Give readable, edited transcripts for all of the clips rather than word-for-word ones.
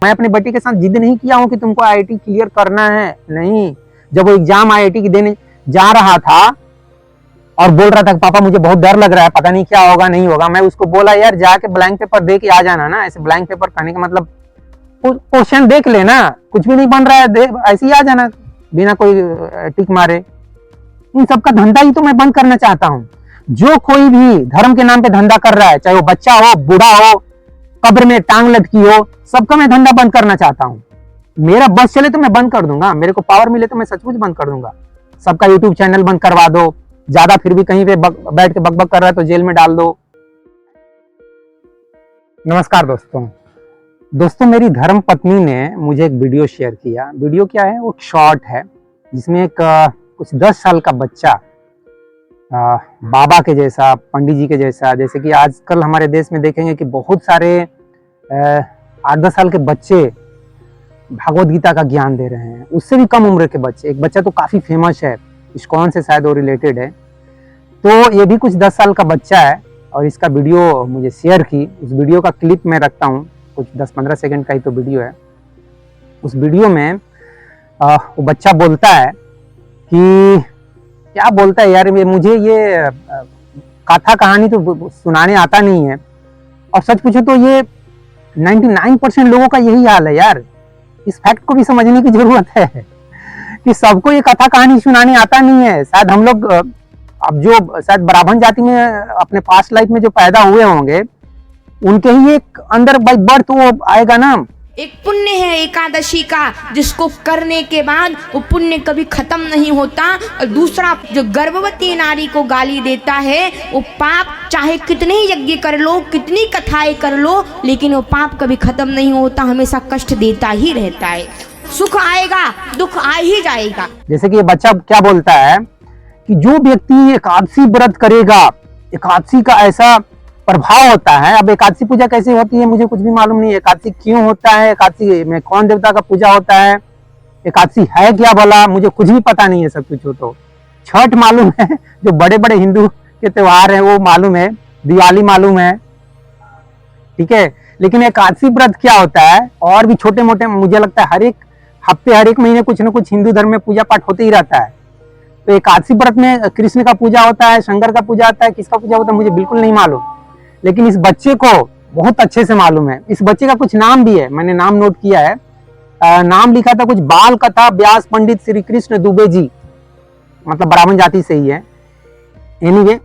मैं अपने बेटे के साथ जिद नहीं किया हूँ कि तुमको आईआईटी क्लियर करना है, नहीं। जब वो एग्जाम आईआईटी की देने जा रहा था और बोल रहा था कि पापा मुझे बहुत डर लग रहा है, पता नहीं क्या होगा नहीं होगा, मैं उसको बोला यार जाके ब्लैंक पेपर दे के आ जाना ना। ऐसे ब्लैंक पेपर कहने का मतलब क्वेश्चन देख लेना, कुछ भी नहीं बन रहा है ऐसे ही आ जाना बिना कोई टिक मारे। इन सबका धंधा ही तो मैं बंद करना चाहता हूँ। जो कोई भी धर्म के नाम पे धंधा कर रहा है, चाहे वो बच्चा हो, बूढ़ा हो, कब्र में टांग लटकी हो, सबका मैं धंधा बंद करना चाहता हूँ। मेरा बस चले तो मैं बंद कर दूंगा, मेरे को पावर मिले तो मैं सचमुच बंद कर दूंगा। सबका यूट्यूब चैनल बंद करवा दो, ज्यादा फिर भी कहीं पे बैठ के बकबक कर रहा है तो जेल में डाल दो। नमस्कार दोस्तों, मेरी धर्म पत्नी ने मुझे एक वीडियो शेयर किया। वीडियो क्या है, वो शॉर्ट है जिसमें एक कुछ 10 साल का बच्चा बाबा के जैसा, पंडित जी के जैसा, जैसे कि आजकल हमारे देश में देखेंगे कि बहुत सारे 8-10 साल के बच्चे भगवत गीता का ज्ञान दे रहे हैं। उससे भी कम उम्र के बच्चे, एक बच्चा तो काफी फेमस है, इस्कॉन से शायद वो रिलेटेड है, तो ये भी कुछ 10 साल का बच्चा है और इसका वीडियो मुझे शेयर की। उस वीडियो का क्लिप मैं रखता हूँ, कुछ 10-15 सेकंड का ही तो वीडियो है। उस वीडियो में वो बच्चा बोलता है कि क्या बोलता है यार, मुझे ये कथा कहानी तो सुनाने आता नहीं है, और सच पूछो तो ये 99% लोगों का यही हाल है यार। इस फैक्ट को भी समझने की जरूरत है कि सबको ये कथा कहानी सुनाने आता नहीं है। शायद हम लोग अब जो शायद ब्राह्मण जाति में अपने पास्ट लाइफ में जो पैदा हुए होंगे, उनके ही एक अंदर बाय बर्थ वो आएगा ना। एक पुण्य है एकादशी का, जिसको करने के बाद वो पुण्य कभी खत्म नहीं होता। और दूसरा, जो गर्भवती नारी को गाली देता है, वो पाप चाहे कितने ही यज्ञ कर लो, कितनी कथाएं कर लो, लेकिन वो पाप कभी खत्म नहीं होता, हमेशा कष्ट देता ही रहता है। सुख आएगा, दुख आ ही जाएगा। जैसे कि ये बच्चा क्या बोलता है कि जो व्यक्ति एकादशी व्रत करेगा, एकादशी का ऐसा प्रभाव होता है। अब एकादशी पूजा कैसे होती है मुझे कुछ भी मालूम नहीं है, एकादशी क्यों होता है, एकादशी में कौन देवता का पूजा होता है, एकादशी है क्या भला, मुझे कुछ भी पता नहीं है। सब कुछ हो तो छठ मालूम है, जो बड़े बड़े हिंदू के त्योहार हैं वो मालूम है, दिवाली मालूम है, ठीक है, लेकिन एकादशी व्रत क्या होता है और भी छोटे मोटे, मुझे लगता है हर एक हफ्ते, हर एक महीने कुछ न कुछ हिंदू धर्म में पूजा पाठ होते ही रहता है। तो एकादशी व्रत में कृष्ण का पूजा होता है, शंकर का पूजा होता है, किसका पूजा होता है मुझे बिल्कुल नहीं मालूम, लेकिन इस बच्चे को बहुत अच्छे से मालूम है। इस बच्चे का कुछ नाम भी है, मैंने नाम नोट किया है, नाम लिखा था कुछ बाल कथा व्यास पंडित श्री कृष्ण दुबे जी, मतलब ब्राह्मण जाति से ही है। एनीवे,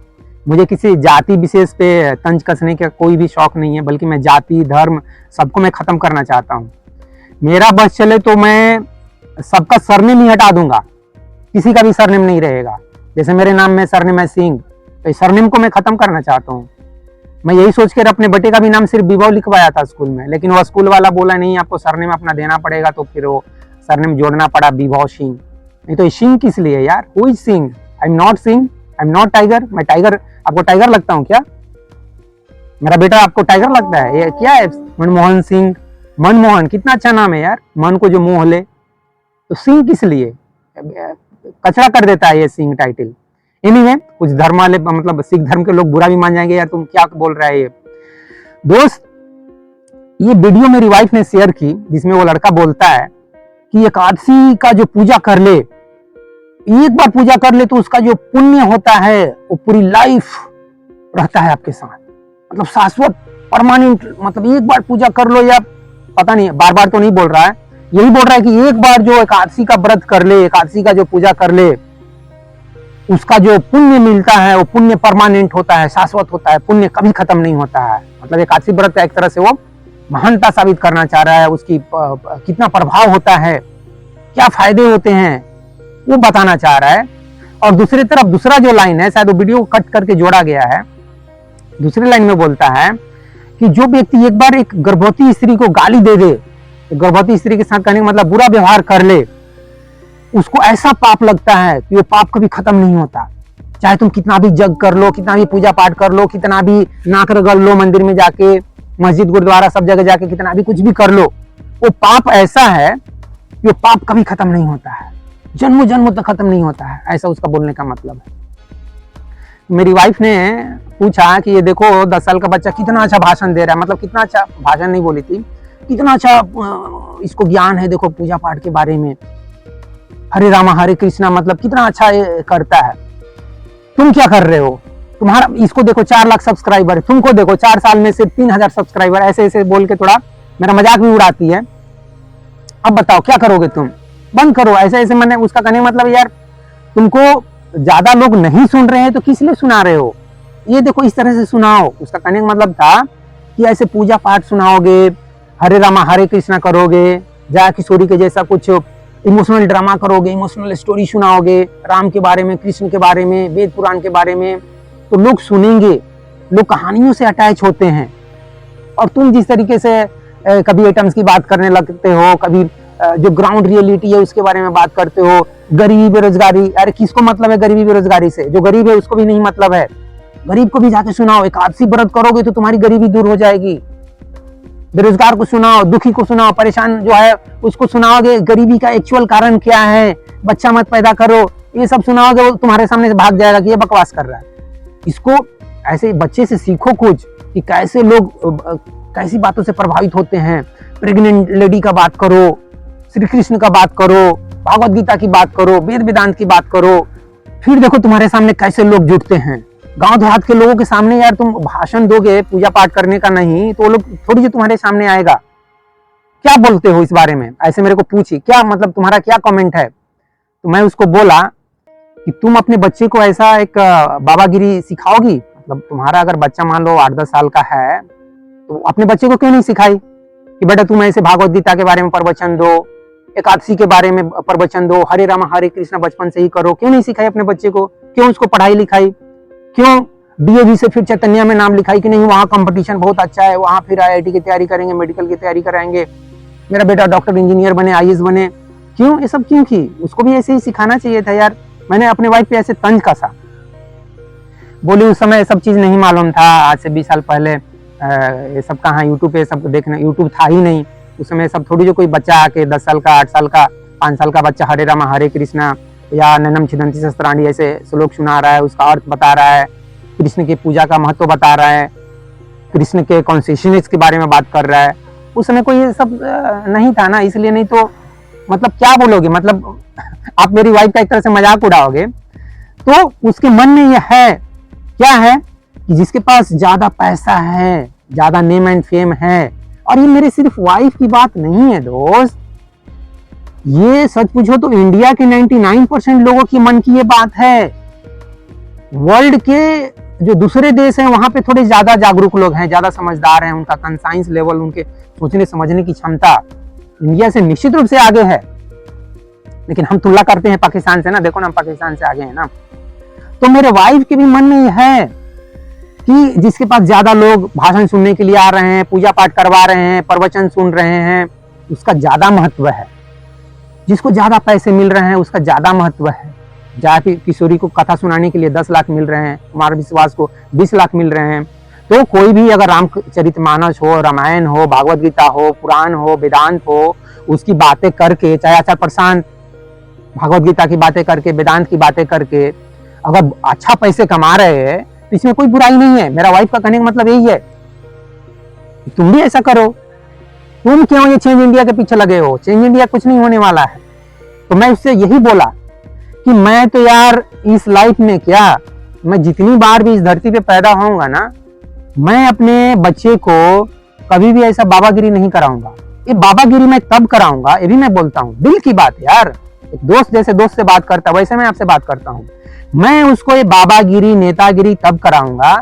मुझे किसी जाति विशेष पे तंज कसने का कोई भी शौक नहीं है, बल्कि मैं जाति धर्म सबको मैं खत्म करना चाहता हूँ। मेरा बस चले तो मैं सबका सरनेम ही हटा दूंगा, किसी का भी सरनेम नहीं रहेगा। जैसे मेरे नाम में सरनेम है सिंह, तो इस सरनेम को मैं खत्म करना चाहता हूँ। मैं यही सोच कर अपने बेटे का भी नाम सिर्फ विभव लिखवाया था स्कूल में, लेकिन वो स्कूल वाला बोला नहीं आपको सरनेम अपना देना पड़ेगा, तो फिर वो सरनेम जोड़ना पड़ा विभव सिंह। नहीं तो सिंह किस लिए यार, who is Singh? I am not Singh, I am not tiger. मैं टाइगर, आपको टाइगर लगता हूँ क्या? मेरा बेटा आपको टाइगर लगता है? ये क्या है मनमोहन सिंह? मनमोहन कितना अच्छा नाम है यार, मन को जो मोह ले। तो सिंह किस लिए? कचरा कर देता है ये सिंह टाइटल। एनीवे, कुछ धर्म वाले मतलब सिख धर्म के लोग बुरा भी मान जाएंगे, यार तुम क्या बोल रहा है ये। दोस्त, ये वीडियो मेरी वाइफ ने शेयर की, जिसमें वो लड़का बोलता है कि एकादशी का जो पूजा कर ले, एक बार पूजा कर ले तो उसका जो पुण्य होता है वो पूरी लाइफ रहता है आपके साथ, मतलब शाश्वत परमानेंट। मतलब एक बार पूजा कर लो, या पता नहीं, बार बार तो नहीं बोल रहा है, यही बोल रहा है कि एक बार जो एकादशी का व्रत कर ले, एकादशी का जो पूजा कर ले, उसका जो पुण्य मिलता है वो पुण्य परमानेंट होता है, शाश्वत होता है, पुण्य कभी खत्म नहीं होता है। मतलब एकादशी व्रत एक तरह से वो महानता साबित करना चाह रहा है, उसकी कितना प्रभाव होता है, क्या फायदे होते हैं वो बताना चाह रहा है। और दूसरी तरफ दूसरा जो लाइन है, शायद वो वीडियो कट करके जोड़ा गया है, दूसरी लाइन में बोलता है कि जो व्यक्ति एक बार एक गर्भवती स्त्री को गाली दे दे, गर्भवती स्त्री के साथ कहने का मतलब बुरा व्यवहार कर ले, उसको ऐसा पाप लगता है कि वो पाप कभी खत्म नहीं होता। चाहे तुम कितना भी जग कर लो, कितना भी पूजा पाठ कर लो, कितना भी नाक रगड़ लो मंदिर में जाके, मस्जिद गुरुद्वारा सब जगह जाके कितना भी कुछ भी कर लो, वो पाप ऐसा है कि वो पाप कभी खत्म नहीं होता है, जन्मों जन्मों तक खत्म नहीं होता है। ऐसा उसका बोलने का मतलब है। मेरी वाइफ ने पूछा कि ये देखो 10 साल का बच्चा कितना अच्छा भाषण दे रहा है, मतलब कितना अच्छा भाषण नहीं बोली थी, कितना अच्छा इसको ज्ञान है, देखो पूजा पाठ के बारे में, हरे रामा हरे कृष्णा, मतलब कितना अच्छा ये करता है। तुम क्या कर रहे हो? तुम्हारा इसको देखो 4 लाख सब्सक्राइबर, तुमको देखो 4 साल में सिर्फ 3000 सब्सक्राइबर, ऐसे ऐसे बोल के थोड़ा मेरा मजाक भी उड़ाती है। अब बताओ क्या करोगे तुम? बंद करो ऐसे ऐसे। मैंने उसका कहने का मतलब यार, तुमको ज्यादा लोग नहीं सुन रहे हैं तो किस लिए सुना रहे हो? ये देखो इस तरह से सुनाओ। उसका कहने का मतलब था कि ऐसे पूजा पाठ सुनाओगे, हरे रामा हरे कृष्णा करोगे, जया किशोरी के जैसा कुछ इमोशनल ड्रामा करोगे, इमोशनल स्टोरी सुनाओगे राम के बारे में, कृष्ण के बारे में, वेद पुराण के बारे में, तो लोग सुनेंगे, लोग कहानियों से अटैच होते हैं। और तुम जिस तरीके से कभी एटम्स की बात करने लगते हो, कभी जो ग्राउंड रियलिटी है उसके बारे में बात करते हो, गरीबी बेरोजगारी, अरे किसको मतलब है गरीबी बेरोजगारी से? जो गरीब है उसको भी नहीं मतलब है। गरीब को भी जाके सुनाओ, एकादशी व्रत करोगे तो तुम्हारी गरीबी दूर हो जाएगी। बेरोजगार को सुनाओ, दुखी को सुनाओ, परेशान जो है उसको सुनाओगे, गरीबी का एक्चुअल कारण क्या है, बच्चा मत पैदा करो, ये सब सुनाओगे, वो तुम्हारे सामने से भाग जाएगा कि ये बकवास कर रहा है। इसको ऐसे बच्चे से सीखो कुछ कि कैसे लोग कैसी बातों से प्रभावित होते हैं। प्रेग्नेंट लेडी का बात करो, श्री कृष्ण का बात करो, भागवत गीता की बात करो, वेद वेदांत की बात करो, फिर देखो तुम्हारे सामने कैसे लोग जुटते हैं। गांव देहात के लोगों के सामने यार तुम भाषण दोगे पूजा पाठ करने का नहीं, तो वो लोग थोड़ी जो तुम्हारे सामने आएगा। क्या बोलते हो इस बारे में? ऐसे मेरे को पूछी, क्या मतलब तुम्हारा क्या कमेंट है? तो मैं उसको बोला कि तुम अपने बच्चे को ऐसा एक बाबागिरी सिखाओगी? मतलब तुम्हारा अगर बच्चा मान लो 8-10 साल का है, तो अपने बच्चे को क्यों नहीं सिखाई कि बेटा तुम ऐसे भागवत गीता के बारे में प्रवचन दो, एकादशी के बारे में प्रवचन दो, हरे रामा हरे कृष्णा बचपन से ही करो? क्यों नहीं सिखाई अपने बच्चे को? क्यों उसको पढ़ाई लिखाई? क्यों डीएवी से फिर चैतन्य में नाम लिखाई कि नहीं वहाँ कंपटीशन बहुत अच्छा है, वहाँ फिर आईआईटी की तैयारी करेंगे, मेडिकल की तैयारी कराएंगे, मेरा बेटा डॉक्टर इंजीनियर बने, आईएएस बने? क्यों ये सब क्यों की? उसको भी ऐसे ही सिखाना चाहिए था यार। मैंने अपने वाइफ पे ऐसे तंज कसा। बोली उस समय सब चीज नहीं मालूम था, आज से 20 साल पहले ये सब कहाँ यूट्यूब पे सब देखना, यूट्यूब था ही नहीं उस समय। सब थोड़ी जो कोई बच्चा आके 10 साल का, 8 साल का, 5 साल का बच्चा हरे रामा हरे कृष्णा या नैनम छिदन्ति शस्त्राणि ऐसे श्लोक सुना रहा है, उसका अर्थ बता रहा है, कृष्ण की पूजा का महत्व बता रहा है, कृष्ण के कॉन्शियसनेस के बारे में बात कर रहा है। उस समय कोई ये सब नहीं था ना, इसलिए। नहीं तो मतलब क्या बोलोगे? मतलब आप मेरी वाइफ का एक तरह से मजाक उड़ाओगे। तो उसके मन में यह है, क्या है कि जिसके पास ज्यादा पैसा है, ज्यादा नेम एंड फेम है, और ये मेरे सिर्फ वाइफ की बात नहीं है दोस्त, ये सच पूछो तो इंडिया के 99% लोगों की मन की ये बात है। वर्ल्ड के जो दूसरे देश हैं वहां पे थोड़े ज्यादा जागरूक लोग हैं, ज्यादा समझदार हैं, उनका कंसाइंस लेवल, उनके सोचने समझने की क्षमता इंडिया से निश्चित रूप से आगे है। लेकिन हम तुलना करते हैं पाकिस्तान से ना, देखो ना हम पाकिस्तान से आगे हैं ना। तो मेरे वाइफ के भी मन में यह है कि जिसके पास ज्यादा लोग भाषण सुनने के लिए आ रहे हैं, पूजा पाठ करवा रहे हैं, प्रवचन सुन रहे हैं, उसका ज्यादा महत्व है। जिसको ज्यादा पैसे मिल रहे हैं उसका ज्यादा महत्व है। जया किशोरी को कथा सुनाने के लिए 10 लाख मिल रहे हैं, कुमार विश्वास को 20 लाख मिल रहे हैं। तो कोई भी अगर रामचरितमानस हो, रामायण हो, भागवत गीता हो, पुराण हो, वेदांत हो, उसकी बातें करके, चाहे आचार्य प्रशांत भागवत गीता की बातें करके, वेदांत की बातें करके अगर अच्छा पैसे कमा रहे हैं तो इसमें कोई बुराई नहीं है। मेरा वाइफ का कहने का मतलब यही है, तुम भी ऐसा करो। तुम क्यों ये चेंज इंडिया के पीछे लगे हो? चेंज इंडिया कुछ नहीं होने वाला है। तो मैं उससे यही बोला कि मैं तो यार इस लाइफ में क्या, मैं जितनी बार भी इस धरती पे पैदा होऊंगा ना, मैं अपने बच्चे को कभी भी ऐसा बाबागिरी नहीं कराऊंगा। ये बाबागिरी मैं तब कराऊंगा, ये भी मैं बोलता हूँ, दिल की बात यार, एक दोस्त जैसे दोस्त से बात करता वैसे मैं आपसे बात करता हूँ। मैं उसको ये बाबागिरी, नेतागिरी तब कराऊंगा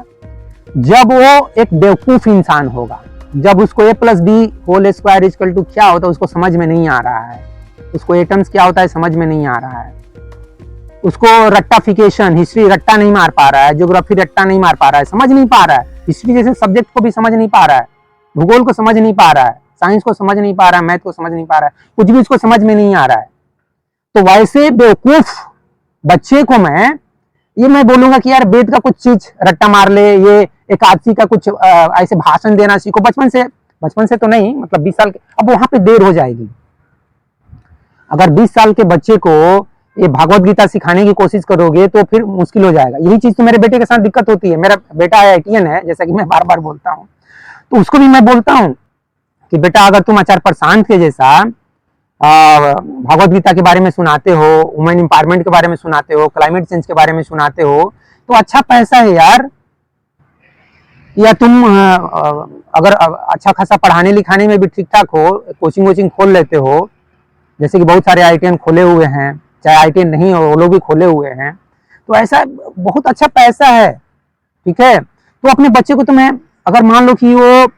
जब वो एक बेवकूफ इंसान होगा, जब उसको A+B² क्या होता है उसको समझ में नहीं आ रहा है, उसको एटम्स क्या होता है समझ में नहीं आ रहा है, उसको रट्टाफिकेशन, हिस्ट्री रट्टा नहीं मार पा रहा है, ज्योग्राफी रट्टा नहीं मार पा रहा है, समझ नहीं पा रहा है, हिस्ट्री जैसे सब्जेक्ट को भी समझ नहीं पा रहा है, भूगोल को समझ नहीं पा रहा है, साइंस को समझ नहीं पा रहा है, मैथ को समझ नहीं पा रहा है, कुछ भी उसको समझ में नहीं आ रहा है। तो वैसे बेवकूफ बच्चे को मैं बोलूंगा कि यार वेद का कुछ चीज रट्टा मार ले, ये एकादशी का कुछ ऐसे भाषण देना सीखो बचपन से तो नहीं, मतलब 20 साल के, अब वहां पे देर हो जाएगी। अगर 20 साल के बच्चे को ये भागवत गीता सिखाने की कोशिश करोगे तो फिर मुश्किल हो जाएगा। यही चीज तो मेरे बेटे के साथ दिक्कत होती है। मेरा बेटा IITian है, जैसा कि मैं बार बार बोलता हूँ, तो उसको भी मैं बोलता हूँ कि बेटा अगर तुम आचार्य प्रशांत के जैसा भगवत गीता के बारे में सुनाते हो, वुमेन एम्पावरमेंट के बारे में सुनाते हो, क्लाइमेट चेंज के बारे में सुनाते हो, तो अच्छा पैसा है यार। या तुम अगर अच्छा खासा पढ़ाने लिखाने में भी ठीक ठाक हो, कोचिंग वोचिंग खोल लेते हो, जैसे कि बहुत सारे IITian खोले हुए हैं, चाहे IITian नहीं हो वो लोग भी खोले हुए हैं, तो ऐसा बहुत अच्छा पैसा है, ठीक है। तो अपने बच्चे को तुम्हें अगर मान लो कि वो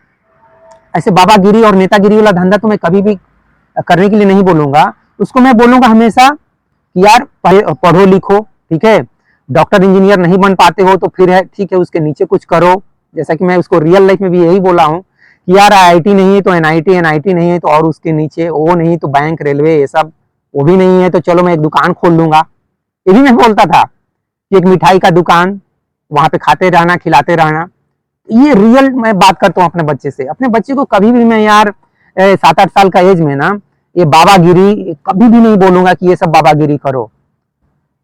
ऐसे बाबागिरी और नेतागिरी वाला धंधा तो मैं कभी भी करने के लिए नहीं बोलूंगा, उसको मैं बोलूंगा हमेशा कि यार पढ़ो लिखो, ठीक है, डॉक्टर इंजीनियर नहीं बन पाते हो तो फिर है ठीक है, उसके नीचे कुछ करो। जैसा कि मैं उसको रियल लाइफ में भी यही बोला हूँ कि यार IIT नहीं है तो NIT नहीं है तो और उसके नीचे वो नहीं तो बैंक रेलवे ये सब, वो भी नहीं है तो चलो मैं एक दुकान खोल लूंगा। ये भी मैं बोलता था कि एक मिठाई का दुकान, वहां पे खाते रहना खिलाते रहना। ये रियल मैं बात करता हूँ अपने बच्चे से। अपने बच्चे को कभी भी मैं यार 7-8 साल का एज में ना ये बाबागिरी कभी भी नहीं बोलूंगा कि ये सब बाबागिरी करो।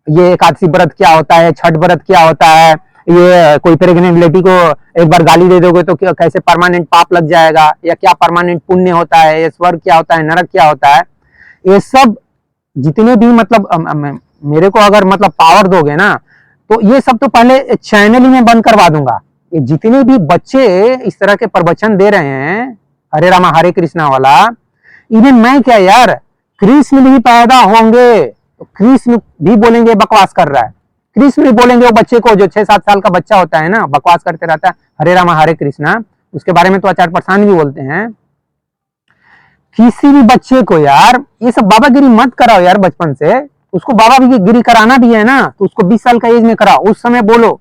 ये एकादशी व्रत क्या होता है, छठ व्रत क्या होता है, ये कोई प्रेग्नेंट लेडी को एक बार गाली दे दोगे तो कैसे परमानेंट पाप लग जाएगा, या क्या परमानेंट पुण्य होता है, ये स्वर्ग क्या होता है, नरक क्या होता है, ये सब जितने भी मतलब मेरे को अगर मतलब पावर दोगे ना तो ये सब तो पहले चैनल ही में बंद करवा दूंगा। ये जितने भी बच्चे इस तरह के प्रवचन दे रहे हैं हरे रामा हरे कृष्णा वाला, इवन मैं क्या यार, कृष्ण भी पैदा होंगे तो कृष्ण भी बोलेंगे बकवास कर रहा है, कृष्ण भी बोलेंगे वो बच्चे को जो 6-7 साल का बच्चा होता है ना बकवास करते रहता है हरे रामा हरे कृष्णा, उसके बारे में तो आचार्य प्रशांत भी बोलते हैं। किसी भी बच्चे को यार ये सब बाबागिरी मत कराओ यार बचपन से। उसको बाबागिरी कराना भी है ना तो उसको 20 साल का एज में कराओ। उस समय बोलो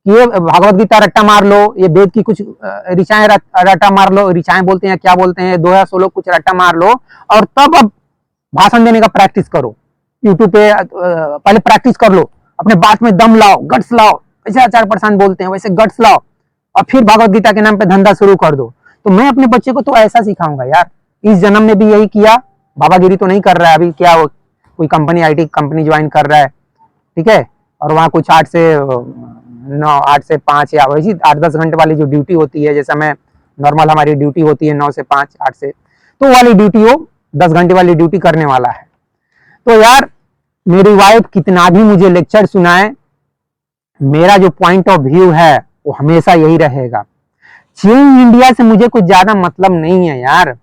कि ये भगवत गीता रट्टा मार लो, ये वेद की कुछ ऋचाएं रट्टा मार लो, ऋचाएं बोलते हैं क्या बोलते हैं, दोहा सोलो कुछ रट्टा मार लो, और तब अब भाषण देने का प्रैक्टिस करो। यूट्यूब पे पहले प्रैक्टिस कर लो, अपने बात में दम लाओ, गट्स लाओ, वैसे आचार्य प्रशांत बोलते हैं वैसे गट्स लाओ, और फिर भगवत गीता के नाम पे धंधा शुरू कर दो। तो मैं अपने बच्चे को तो ऐसा सिखाऊंगा यार। इस जन्म में भी यही किया, बाबागिरी तो नहीं कर रहा है अभी, क्या कोई कंपनी IT कंपनी ज्वाइन कर रहा है, ठीक है, और वहां कुछ 8 से 5 या वैसी 8-10 घंटे वाली जो ड्यूटी होती है, जैसा मैं नॉर्मल हमारी ड्यूटी होती है 9 से 5, 8 से, तो वाली ड्यूटी वो 10 घंटे वाली ड्यूटी करने वाला है। तो यार मेरी वाइफ कितना भी मुझे लेक्चर सुनाए, मेरा जो पॉइंट ऑफ व्यू है वो हमेशा यही रहेगा। चेंज इंडिया से मुझे कुछ ज्यादा मतलब नहीं है यार।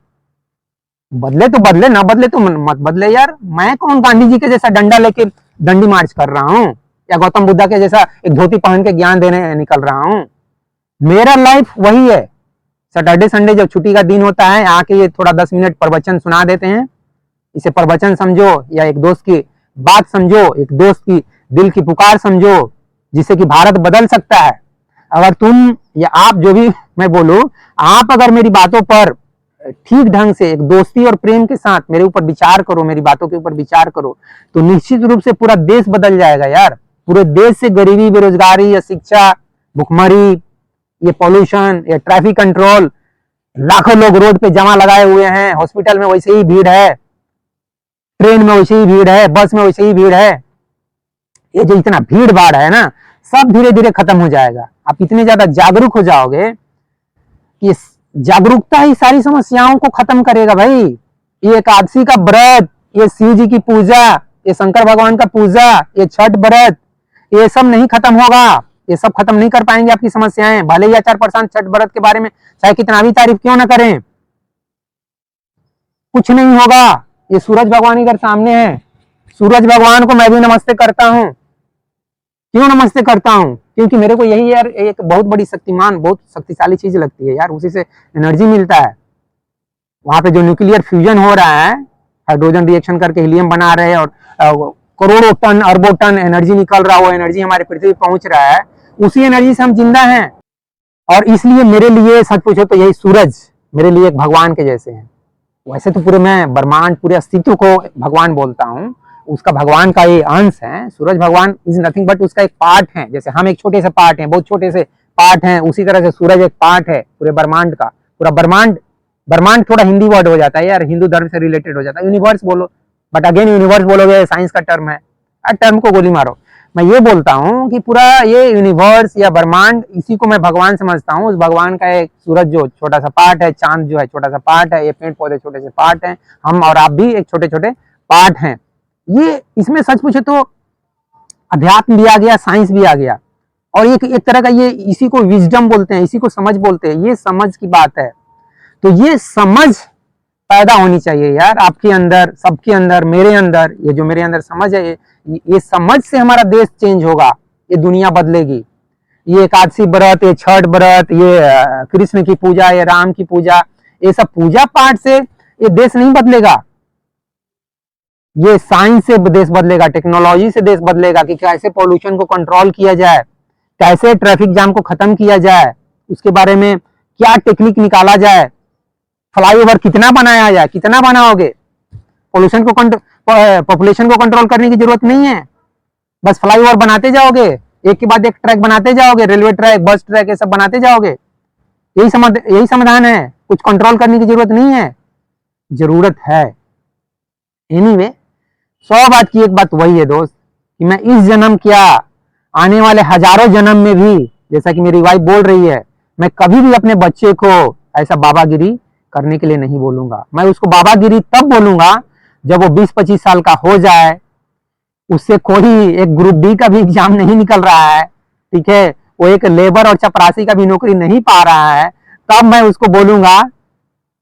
बदले तो बदले, ना बदले तो मत बदले यार। मैं कौन गांधी जी के जैसा डंडा लेके दंडी मार्च कर रहा हूँ, या गौतम बुद्धा के जैसा एक धोती पहन के ज्ञान देने निकल रहा हूँ। मेरा लाइफ वही है। सैटरडे संडे जब छुट्टी का दिन होता है आके ये थोड़ा 10 मिनट प्रवचन सुना देते हैं। इसे प्रवचन समझो या एक दोस्त की बात समझो, एक दोस्त की दिल की पुकार समझो, जिससे कि भारत बदल सकता है। अगर तुम या आप जो भी मैं बोलूं, आप अगर मेरी बातों पर ठीक ढंग से एक दोस्ती और प्रेम के साथ मेरे ऊपर विचार करो, मेरी बातों के ऊपर विचार करो, तो निश्चित रूप से पूरा देश बदल जाएगा यार। पूरे देश से गरीबी, बेरोजगारी या शिक्षा, भुखमरी, ये पॉल्यूशन, ये ट्रैफिक कंट्रोल, लाखों लोग रोड पे जमा लगाए हुए हैं, हॉस्पिटल में वैसे ही भीड़ है, ट्रेन में वैसे ही भीड़ है, बस में वैसे ही भीड़ है। ये जो इतना भीड़ भाड़ है ना, सब धीरे धीरे खत्म हो जाएगा। आप इतने ज्यादा जागरूक हो जाओगे कि जागरूकता ही सारी समस्याओं को खत्म करेगा भाई। ये एकादशी का व्रत, ये शिव जी की पूजा, ये शंकर भगवान का पूजा, ये छठ व्रत, ये सब नहीं खत्म होगा। ये सब खत्म नहीं कर पाएंगे आपकी समस्याएं। भले ही आचार्य प्रशांत छठ व्रत के बारे में चाहे कितना भी तारीफ क्यों ना करें, कुछ नहीं होगा। ये सूरज भगवान इधर सामने है, सूरज भगवान को मैं भी नमस्ते करता हूँ। क्यों नमस्ते करता हूँ? क्योंकि मेरे को यही यार एक बहुत बड़ी शक्तिमान, बहुत शक्तिशाली चीज लगती है यार। उसी से एनर्जी मिलता है। वहां पे जो न्यूक्लियर फ्यूजन हो रहा है, हाइड्रोजन रिएक्शन करके हीलियम बना रहे हैं, और करोड़ों टन अरबों टन एनर्जी निकल रहा, वो एनर्जी हमारे पृथ्वी पहुंच रहा है, उसी एनर्जी से हम जिंदा हैं। और इसलिए मेरे लिए सच पूछो तो यही सूरज मेरे लिए एक भगवान के जैसे हैं। वैसे तो पूरे मैं ब्रह्मांड, पूरे अस्तित्व को भगवान बोलता हूँ, उसका भगवान का ये अंश है। सूरज भगवान इज नथिंग बट उसका एक पार्ट है। जैसे हम एक छोटे से पार्ट हैं, बहुत छोटे से पार्ट हैं, उसी तरह से सूरज एक पार्ट है पूरे ब्रह्मांड का। पूरा ब्रह्मांड, ब्रह्मांड थोड़ा हिंदी वर्ड हो जाता है यार, हिंदू धर्म से रिलेटेड हो जाता है। यूनिवर्स बोलो, बट अगेन यूनिवर्स बोलोगे साइंस का टर्म है, टर्म को गोली मारो। मैं ये बोलता हूँ कि पूरा ये यूनिवर्स या ब्रह्मांड, इसी को मैं भगवान समझता हूँ। उस भगवान का एक सूरज जो छोटा सा पार्ट है, चांद जो है छोटा सा पार्ट है, ये पेड़ पौधे छोटे से पार्ट हैं, हम और आप भी एक छोटे छोटे पार्ट हैं। ये इसमें सच पूछे तो अध्यात्म भी आ गया, साइंस भी आ गया, और एक तरह का ये, इसी को विजडम बोलते हैं, इसी को समझ बोलते हैं। ये समझ की बात है। तो ये समझ पैदा होनी चाहिए यार, आपके अंदर, सबके अंदर, मेरे अंदर। ये जो मेरे अंदर समझ है, ये समझ से हमारा देश चेंज होगा, ये दुनिया बदलेगी। ये एकादशी व्रत, ये छठ व्रत, ये कृष्ण की पूजा, ये राम की पूजा, ये सब पूजा पाठ से ये देश नहीं बदलेगा। ये साइंस से देश बदलेगा, टेक्नोलॉजी से देश बदलेगा, कि कैसे पॉल्यूशन को कंट्रोल किया जाए, कैसे ट्रैफिक जाम को खत्म किया जाए, उसके बारे में क्या टेक्निक निकाला जाए, फ्लाईओवर कितना बनाया जाए, कितना बनाओगे। पॉल्यूशन को पॉपुलेशन को कंट्रोल करने की जरूरत नहीं है, बस फ्लाईओवर बनाते जाओगे, एक के बाद एक ट्रैक बनाते जाओगे, रेलवे ट्रैक, बस ट्रैक, ये सब बनाते जाओगे। यही समाधान है, कुछ कंट्रोल करने की जरूरत नहीं है। जरूरत है एनीवे। 100 बात की एक बात वही है दोस्त, कि मैं इस जन्म क्या, आने वाले हजारों जन्म में भी, जैसा कि मेरी वाइफ बोल रही है, मैं कभी भी अपने बच्चे को ऐसा बाबागिरी करने के लिए नहीं बोलूंगा। मैं उसको बाबागिरी तब बोलूंगा जब वो 20-25 साल का हो जाए, उससे कोई एक ग्रुप डी का भी एग्जाम नहीं निकल रहा है, ठीक है, वो एक लेबर और चपरासी का भी नौकरी नहीं पा रहा है, तब मैं उसको बोलूंगा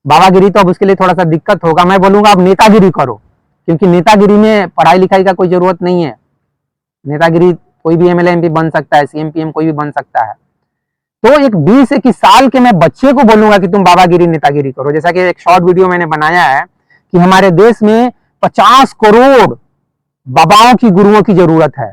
बाबागिरी। तो अब उसके लिए थोड़ा सा दिक्कत होगा, मैं बोलूंगा अब नेतागिरी करो, क्योंकि नेतागिरी में पढ़ाई लिखाई का कोई जरूरत नहीं है। नेतागिरी कोई भी एमएलए एमपी बन सकता है, सीएम पीएम कोई भी बन सकता है। तो एक 20-21 साल के मैं बच्चे को बोलूंगा कि तुम बाबागिरी नेतागिरी करो। जैसा कि एक शॉर्ट वीडियो मैंने बनाया है कि हमारे देश में 50 करोड़ बाबाओं की, गुरुओं की जरूरत है।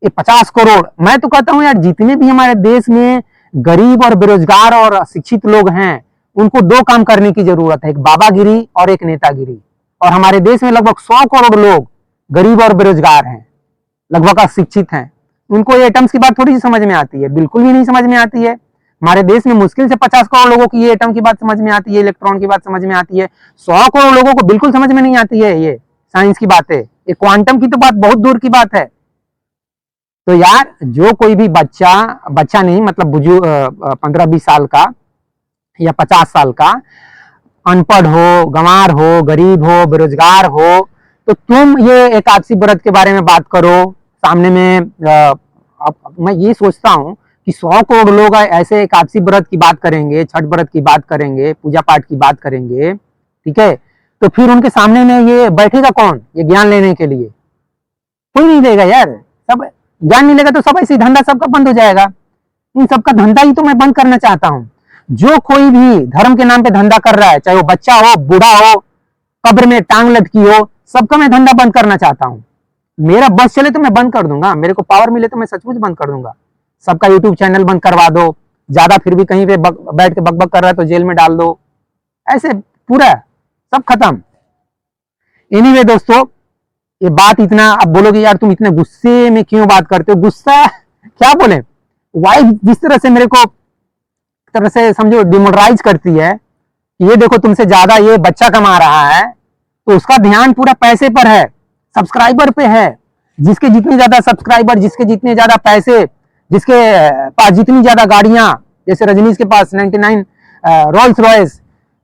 ये 50 करोड़, मैं तो कहता हूं यार, जितने भी हमारे देश में गरीब और बेरोजगार और शिक्षित लोग हैं, उनको 2 काम करने की जरूरत है, एक बाबागिरी और एक नेतागिरी। और हमारे देश में लगभग 100 करोड़ लोग गरीब और बेरोजगार हैं, लगभग अशिक्षित हैं। उनको ये एटम्स की बात थोड़ी सी समझ में आती है, बिल्कुल भी नहीं समझ में आती है। हमारे देश में मुश्किल से 50 करोड़ लोगों की ये एटम की बात समझ में आती है, इलेक्ट्रॉन की बात समझ में आती है। 100 करोड़ लोगों को बिल्कुल समझ में नहीं आती है ये साइंस की बातें। ये क्वांटम की तो बात बहुत दूर की बात है। तो यार, जो कोई भी बच्चा नहीं, मतलब 15-20 साल का या 50 साल का, अनपढ़ हो, गंवार हो, गरीब हो, बेरोजगार हो, तो तुम ये एकादशी व्रत के बारे में बात करो सामने में। मैं ये सोचता हूँ कि 100 करोड़ लोग ऐसे एकादशी व्रत की बात करेंगे, छठ व्रत की बात करेंगे, पूजा पाठ की बात करेंगे, ठीक है, तो फिर उनके सामने में ये बैठेगा कौन ये ज्ञान लेने के लिए? कोई नहीं देगा यार। सब ज्ञान नहीं लेगा तो सब ऐसे धंधा सबका बंद हो जाएगा। इन सबका धंधा ही तो मैं बंद करना चाहता हूँ। जो कोई भी धर्म के नाम पे धंधा कर रहा है, चाहे वो बच्चा हो, बूढ़ा हो, कब्र में टांग लटकी हो, सबका मैं धंधा बंद करना चाहता हूँ। मेरा बस चले तो मैं बंद कर दूंगा, मेरे को पावर मिले तो मैं सचमुच बंद कर दूंगा। सबका यूट्यूब चैनल बंद करवा दो, ज्यादा फिर भी कहीं पे बैठ के बकबक कर रहा है तो जेल में डाल दो, ऐसे पूरा सब खत्म। एनीवे दोस्तों, ये बात इतना, अब बोलोगे यार तुम इतने गुस्से में क्यों बात करते हो? गुस्सा क्या बोले, वाइफ जिस तरह से मेरे को तरह से समझो डिमोरलाइज करती है, ये देखो तुमसे ज्यादा ये बच्चा कमा रहा है, तो उसका ध्यान पूरा पैसे पर है, सब्सक्राइबर पे है। जिसके जितने ज्यादा सब्सक्राइबर, जिसके जितने ज्यादा पैसे, जिसके पास जितनी ज्यादा गाड़ियां, जैसे रजनीश के पास 99 रोल्स रॉयस,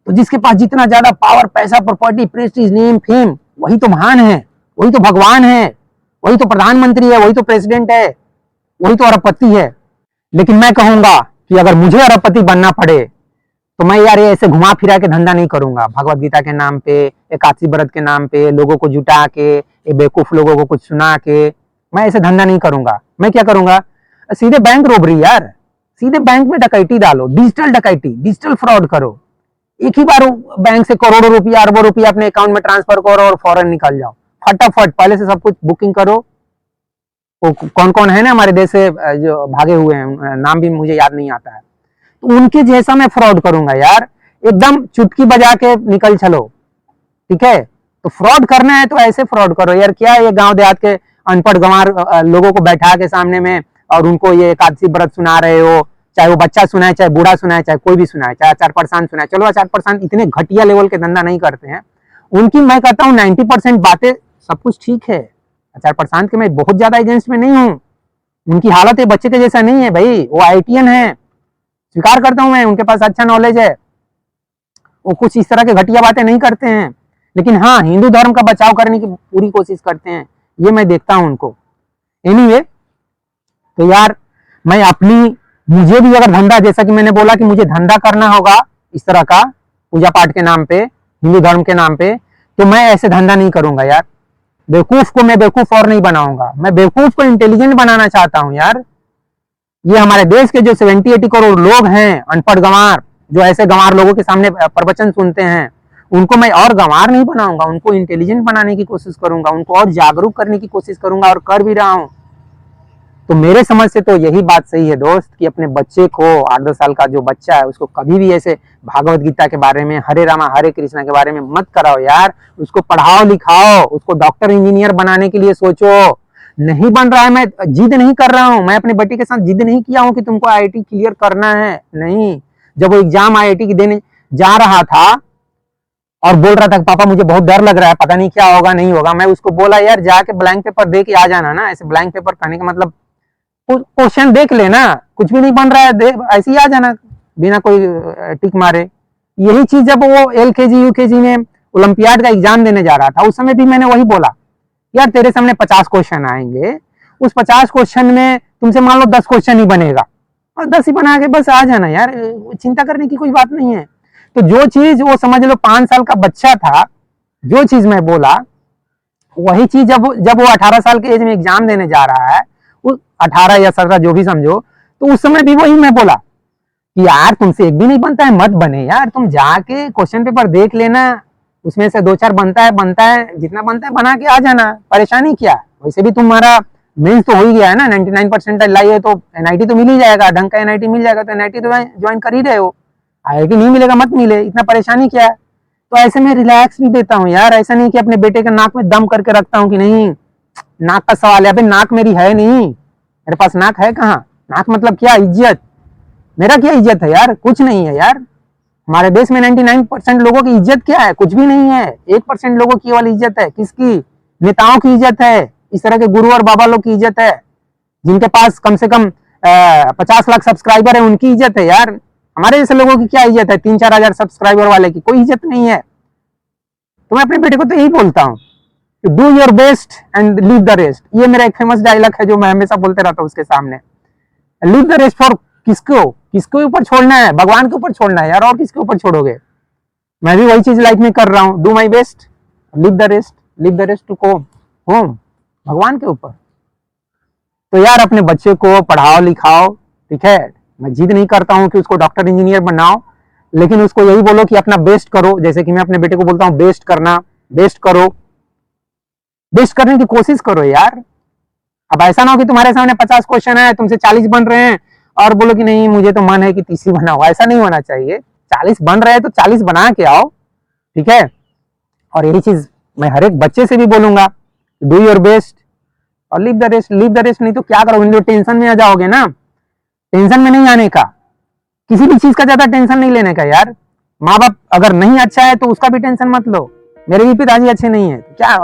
तो जिसके पास जितना ज्यादा पावर, पैसा, प्रॉपर्टी, प्रेस्टीज, नेम, फेम, वही तो महान है, वही तो भगवान है, वही तो प्रधानमंत्री है, वही तो प्रेसिडेंट है, वही तो अरबपति है। लेकिन मैं कहूंगा कि अगर मुझे अरबपति बनना पड़े तो मैं यार ये ऐसे घुमा फिरा के धंधा नहीं करूंगा। भगवत गीता के नाम पे, एकादशी व्रत के नाम पे लोगों को जुटा के, बेवकूफ लोगों को कुछ सुना के मैं ऐसे धंधा नहीं करूंगा। मैं क्या करूंगा, सीधे बैंक रोबरी यार, सीधे बैंक में डकैती डालो, डिजिटल डकैती, डिजिटल फ्रॉड करो। एक ही बार बैंक से करोड़ों रुपया, अरबों रुपया अपने अकाउंट में ट्रांसफर करो और फौरन निकल जाओ। फटाफट पहले से सब कुछ बुकिंग करो। वो कौन कौन है ना हमारे देश से जो भागे हुए हैं, नाम भी मुझे याद नहीं आता है, तो उनके जैसा मैं फ्रॉड करूंगा यार, एकदम चुटकी बजा के निकल चलो, ठीक है। तो फ्रॉड करना है तो ऐसे फ्रॉड करो यार। क्या ये गांव देहात के अनपढ़ गंवार लोगों को बैठा के सामने में और उनको ये एकादशी व्रत सुना रहे हो, चाहे वो बच्चा सुनाए, चाहे बूढ़ा सुनाए, चाहे कोई भी सुनाए, चाहे आचार प्रसान सुनाए। चलो आचार प्रसान इतने घटिया लेवल के धंधा नहीं करते हैं, उनकी मैं कहता हूँ 90% बातें सब कुछ ठीक है। आचार प्रसान के मैं बहुत ज्यादा अगेंस्ट में नहीं हूँ, उनकी हालत ये बच्चे के जैसा नहीं है भाई, वो IITian है, स्वीकार करता हूं मैं, उनके पास अच्छा नॉलेज है, वो कुछ इस तरह के घटिया बातें नहीं करते हैं, लेकिन हाँ हिंदू धर्म का बचाव करने की पूरी कोशिश करते हैं, ये मैं देखता हूं उनको। एनीवे, तो यार मैं मुझे भी अगर धंधा, जैसा कि मैंने बोला कि मुझे धंधा करना होगा इस तरह का पूजा पाठ के नाम पे, हिंदू धर्म के नाम पे, तो मैं ऐसे धंधा नहीं करूंगा यार। बेवकूफ को मैं बेवकूफ और नहीं बनाऊंगा, मैं बेवकूफ को इंटेलिजेंट बनाना चाहता हूं यार। ये हमारे देश के जो 70-80 करोड़ लोग हैं, अनपढ़ गंवार, जो ऐसे गंवार लोगों के सामने प्रवचन सुनते हैं, उनको मैं और गंवार नहीं बनाऊंगा, उनको इंटेलिजेंट बनाने की कोशिश करूंगा, उनको और जागरूक करने की कोशिश करूंगा, और कर भी रहा हूं। तो मेरे समझ से तो यही बात सही है दोस्त, कि अपने बच्चे को, 8-10 साल का जो बच्चा है, उसको कभी भी ऐसे भागवत गीता के बारे में, हरे रामा हरे कृष्णा के बारे में मत कराओ यार। उसको पढ़ाओ लिखाओ, उसको डॉक्टर इंजीनियर बनाने के लिए सोचो। नहीं बन रहा है, मैं जिद नहीं कर रहा हूं, मैं अपने बेटे के साथ जिद नहीं किया हूं कि तुमको IIT क्लियर करना है, नहीं। जब वो एग्जाम IIT की देने जा रहा था और बोल रहा था कि पापा मुझे बहुत डर लग रहा है, पता नहीं क्या होगा नहीं होगा, मैं उसको बोला यार जाके ब्लैंक पेपर दे के आ जाना ना। ऐसे ब्लैंक पेपर करने का मतलब क्वेश्चन देख लेना, कुछ भी नहीं बन रहा है ऐसे ही आ जाना बिना कोई टिक मारे। यही चीज जब वो LKG UKG में ओलंपियाड का एग्जाम देने जा रहा था, उस समय भी मैंने वही बोला, यार तेरे सामने 50 क्वेश्चन आएंगे, उस 50 क्वेश्चन में तुमसे मान लो 10 क्वेश्चन ही बनेगा, और 10 ही बना के बस आ जाना यार, चिंता करने की कोई बात नहीं है। तो जो चीज वो समझ लो 5 साल का बच्चा था, जो चीज मैं बोला वही चीज जब वो 18 साल के एज में एग्जाम देने जा रहा है, 18 या 17 जो भी समझो, तो उस समय भी वही मैं बोला कि यार तुमसे एक भी नहीं बनता है, मत बने यार, तुम जाके क्वेश्चन पेपर देख लेना, उसमें से 2-4 बनता है, जितना बनता है बना के आ जाना, परेशानी क्या। वैसे भी तुम्हारा मेंस तो हो ही गया है ना, 99% लाई है, तो NIT तो मिल ही जाएगा, ढंग का NIT मिल जाएगा, तो NIT तो ज्वाइन कर ही रहे हो, IIT नहीं मिलेगा मत मिले, इतना परेशानी क्या है। तो ऐसे में रिलैक्स भी देता हूँ यार, ऐसा नहीं कि अपने बेटे के नाक में दम करके रखता हूँ कि नहीं नाक का सवाल है, अबे नाक मेरी है नहीं, मेरे पास नाक है कहाँ, नाक मतलब क्या, इज्जत, मेरा क्या इज्जत है यार, कुछ नहीं है यार। हमारे देश में 99% लोगों की इज्जत क्या है, कुछ भी नहीं है। 1% लोगों की केवल इज्जत है, किसकी, नेताओं की इज्जत है, इस तरह के गुरु और बाबा लोग की इज्जत है, जिनके पास कम से कम 50 लाख सब्सक्राइबर है, उनकी इज्जत है यार। हमारे जैसे लोगों की क्या इज्जत है, 3-4 हजार सब्सक्राइबर वाले की कोई इज्जत नहीं है। तो मैं अपने बेटे को तो यही बोलता हूँ, do your best and leave the rest. ये मेरा एक फेमस डायलॉग है जो मैं हमेशा बोलते रहता हूँ उसके सामने। लीव द रेस्ट फॉर किसके ऊपर छोड़ना है, भगवान के ऊपर छोड़ना है यार, और किसके ऊपर छोड़ोगे। मैं भी वही चीज लाइफ में कर रहा हूँ, do my best, leave the rest to home, भगवान के ऊपर। तो यार अपने बच्चे को पढ़ाओ लिखाओ, ठीक है, मैं जिद नहीं करता हूँ कि उसको डॉक्टर इंजीनियर बनाओ, लेकिन उसको यही बोलो कि अपना बेस्ट करो। जैसे कि मैं अपने बेटे को बोलता हूँ बेस्ट करो, बेस्ट करने की कोशिश करो यार। अब ऐसा ना हो कि तुम्हारे सामने 50 क्वेश्चन है, तुमसे 40 बन रहे हैं और बोलो कि नहीं मुझे तो मन है कि 30 ही बनाओ। ऐसा नहीं होना चाहिए, 40 बन रहे हैं तो 40 बना के आओ, ठीक है। और यही चीज मैं हर एक बच्चे से भी बोलूंगा, डू योर बेस्ट और लीव द रेस्ट। नहीं तो क्या करोगे, टेंशन में आ जाओगे ना, टेंशन में नहीं आने का, किसी भी चीज का ज्यादा टेंशन नहीं लेने का यार। माँ बाप अगर नहीं अच्छा है तो उसका भी टेंशन मत लो। मेरे भी पिताजी अच्छे नहीं है, क्या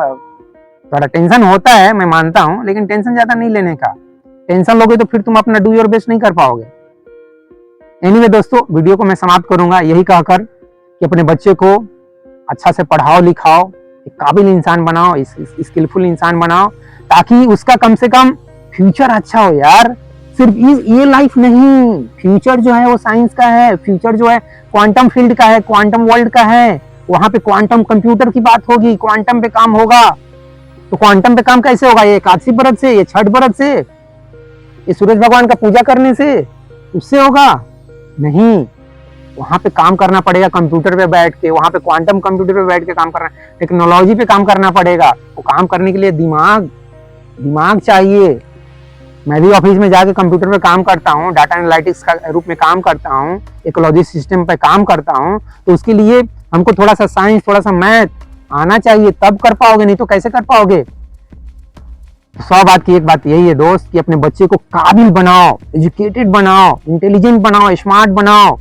थोड़ा टेंशन होता है, मैं मानता हूं, लेकिन टेंशन ज्यादा नहीं लेने का। टेंशन लोगे तो फिर तुम अपना डू योर बेस्ट नहीं कर पाओगे। एनीवे दोस्तों, वीडियो को मैं समाप्त करूंगा यही कहकर कि अपने बच्चे को अच्छा से पढ़ाओ लिखाओ, एक काबिल इंसान बनाओ, स्किलफुल इंसान बनाओ, ताकि उसका कम से कम फ्यूचर अच्छा हो यार। सिर्फ ये लाइफ नहीं, फ्यूचर जो है वो साइंस का है, फ्यूचर जो है क्वांटम फील्ड का है, क्वांटम वर्ल्ड का है। वहां पे क्वांटम कंप्यूटर की बात होगी, क्वांटम पे काम होगा। तो क्वांटम पे काम कैसे होगा, ये एकादशी व्रत से, ये छठ व्रत से, ये सूरज भगवान का पूजा करने से, उससे होगा नहीं। वहां पे काम करना पड़ेगा कंप्यूटर पे बैठ के, वहां पे क्वांटम कंप्यूटर पे बैठ के काम करना, टेक्नोलॉजी पे काम करना पड़ेगा। वो काम करने के लिए दिमाग चाहिए। मैं भी ऑफिस में जाके कंप्यूटर पे काम करता हूँ, डाटा एनालिटिक्स का रूप में काम करता हूँ, इकोलॉजी सिस्टम पे काम करता हूँ। तो उसके लिए हमको थोड़ा सा साइंस, थोड़ा सा मैथ आना चाहिए, तब कर पाओगे, नहीं तो कैसे कर पाओगे। 100 बात की एक बात यही है दोस्त, कि अपने बच्चे को काबिल बनाओ, एजुकेटेड बनाओ, इंटेलिजेंट बनाओ, स्मार्ट बनाओ,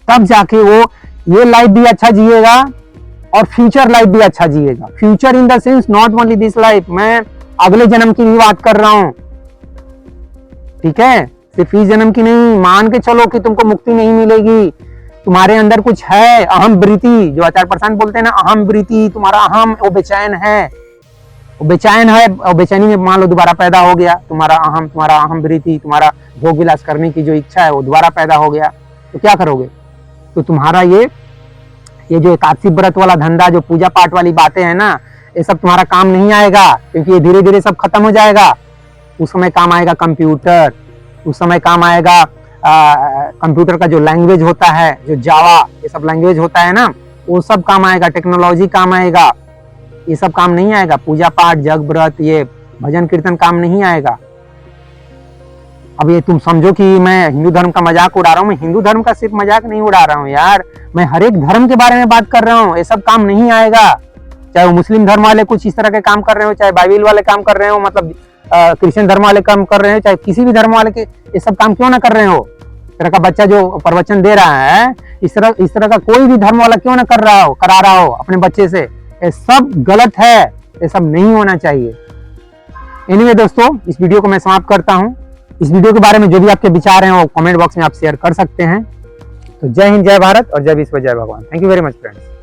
तब जाके वो ये लाइफ भी अच्छा जिएगा और फ्यूचर लाइफ भी अच्छा जिएगा। Future in the sense not only this life, मैं अगले जन्म की भी बात कर रहा हूँ। ठीक है, सिर्फ इस जन्म की नहीं, मान के चलो कि तुमको मुक्ति नहीं मिलेगी, तुम्हारे अंदर कुछ है, अहम वृत्ति, जो आचार्य प्रशांत बोलते हैं ना, अहम वृत्ति, तुम्हारा अहम वो बेचैन है, वो बेचैन है, और बेचैनी में मान लो दोबारा पैदा हो गया तुम्हारा अहम वृत्ति, तुम्हारा भोग विलास करने की जो इच्छा है वो दोबारा पैदा हो गया, तो क्या करोगे? तो तुम्हारा ये जो एकादशी व्रत वाला धंधा, जो पूजा पाठ वाली बातें हैं ना, ये सब तुम्हारा काम नहीं आएगा, क्योंकि ये धीरे धीरे सब खत्म हो जाएगा। उस समय काम आएगा कंप्यूटर, उस समय काम आएगा कंप्यूटर का जो लैंग्वेज होता है, जो जावा, ये सब लैंग्वेज होता है ना, वो सब काम आएगा, टेक्नोलॉजी काम आएगा, ये सब काम नहीं आएगा। पूजा पाठ, जग व्रत, ये भजन कीर्तन काम नहीं आएगा। अब ये तुम समझो कि मैं हिंदू धर्म का मजाक उड़ा रहा हूँ, मैं हिंदू धर्म का सिर्फ मजाक नहीं उड़ा रहा हूँ यार, मैं हर एक धर्म के बारे में बात कर रहा हूँ। ये सब काम नहीं आएगा, चाहे वो मुस्लिम धर्म वाले कुछ इस तरह के काम कर रहे हो, चाहे बाइबल वाले काम कर रहे हो, मतलब क्रिश्चियन धर्म वाले काम कर रहे हो, चाहे किसी भी धर्म वाले के, ये सब काम क्यों ना कर रहे हो। इस तरह का बच्चा जो प्रवचन दे रहा है, इस तरह का कोई भी धर्म वाला क्यों ना करा रहा हो अपने बच्चे से, ये सब गलत है, ये सब नहीं होना चाहिए। एनीवे दोस्तों, इस वीडियो को मैं समाप्त करता हूँ। इस वीडियो के बारे में जो भी आपके विचार हैं वो कमेंट बॉक्स में आप शेयर कर सकते हैं। तो जय हिंद, जय भारत और जय विश्व, जय भगवान। Thank you very much friends.